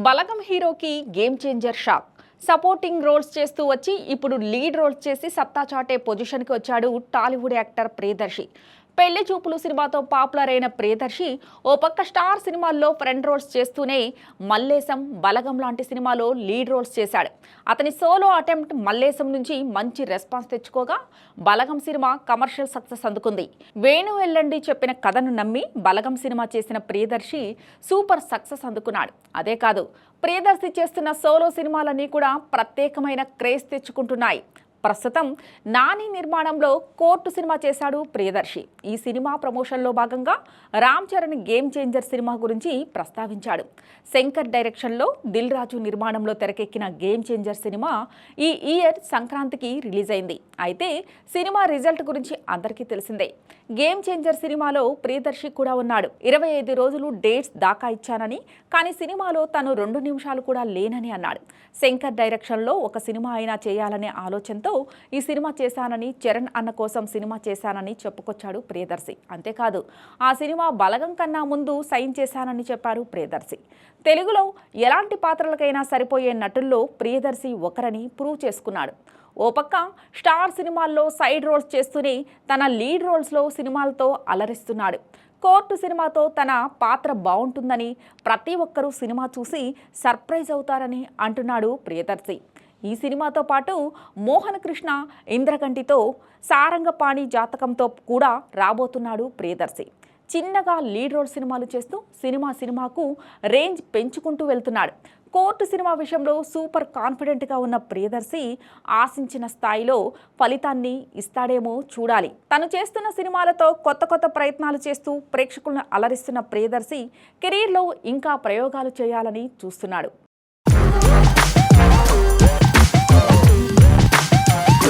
బలగం హీరోకి game changer shock. Supporting roles చేస్తూ వచ్చి ఇప్పుడు లీడ్ రోల్స్ చేసి సత్తా చాటే పొజిషన్కి వచ్చాడు టాలీవుడ్ యాక్టర్ ప్రియదర్శి. పెళ్లి చూపులు సినిమాతో పాపులర్ అయిన ప్రియదర్శి ఓ పక్క స్టార్ సినిమాల్లో ఫ్రంట్ రోల్స్ చేస్తూనే మల్లేశం, బలగం లాంటి సినిమాలో లీడ్ రోల్స్ చేశాడు. అతని సోలో అటెంప్ట్ మల్లేశం నుంచి మంచి రెస్పాన్స్ తెచ్చుకోగా బలగం సినిమా కమర్షియల్ సక్సెస్ అందుకుంది. వేణు ఎల్లండి చెప్పిన కథను నమ్మి బలగం సినిమా చేసిన ప్రియదర్శి సూపర్ సక్సెస్ అందుకున్నాడు. అదే కాదు, ప్రియదర్శి చేస్తున్న సోలో సినిమాలన్నీ కూడా ప్రత్యేకమైన క్రేజ్ తెచ్చుకుంటున్నాయి. ప్రస్తుతం నాని నిర్మాణంలో కోర్టు సినిమా చేశాడు ప్రియదర్శి. ఈ సినిమా ప్రమోషన్లో భాగంగా Ram Charan game changer cinema గురించి ప్రస్తావించాడు. శంకర్ డైరెక్షన్లో దిల్ రాజు నిర్మాణంలో తెరకెక్కిన గేమ్ చేంజర్ సినిమా ఈ ఇయర్ సంక్రాంతికి రిలీజ్ అయింది. అయితే సినిమా రిజల్ట్ గురించి అందరికీ తెలిసిందే. గేమ్ చేంజర్ సినిమాలో ప్రియదర్శి కూడా ఉన్నాడు. 25 రోజులు డేట్స్ దాకా ఇచ్చానని, కానీ సినిమాలో తను 2 నిమిషాలు కూడా లేనని అన్నాడు. శంకర్ డైరెక్షన్లో ఒక సినిమా అయినా చేయాలనే ఆలోచనతో ఈ సినిమా చేశానని, చరణ్ అన్న కోసం సినిమా చేశానని చెప్పుకొచ్చాడు ప్రియదర్శి. అంతేకాదు, ఆ సినిమా బలగం కన్నా ముందు సైన్ చేశానని చెప్పారు ప్రియదర్శి. తెలుగులో ఎలాంటి పాత్రలకైనా సరిపోయే నటుల్లో ప్రియదర్శి ఒకరని ప్రూవ్ చేసుకున్నాడు. ఓ పక్క స్టార్ సినిమాల్లో సైడ్ రోల్స్ చేస్తూనే తన లీడ్ రోల్స్లో సినిమాలతో అలరిస్తున్నాడు. కోర్టు సినిమాతో తన పాత్ర బాగుంటుందని, ప్రతి ఒక్కరూ సినిమా చూసి సర్ప్రైజ్ అవుతారని అంటున్నాడు ప్రియదర్శి. ఈ సినిమాతో పాటు మోహన్ కృష్ణ, ఇంద్రగంటితో సారంగపాణి జాతకంతో కూడా రాబోతున్నాడు ప్రియదర్శి. చిన్నగా లీడ్ రోల్ సినిమాలు చేస్తూ సినిమాకు రేంజ్ పెంచుకుంటూ వెళ్తున్నాడు. కోర్టు సినిమా విషయంలో సూపర్ కాన్ఫిడెంట్గా ఉన్న ప్రియదర్శి ఆశించిన స్థాయిలో ఫలితాన్ని ఇస్తాడేమో చూడాలి. తను చేస్తున్న సినిమాలతో కొత్త ప్రయత్నాలు చేస్తూ ప్రేక్షకులను అలరిస్తున్న ప్రియదర్శి కెరీర్లో ఇంకా ప్రయోగాలు చేయాలని చూస్తున్నాడు.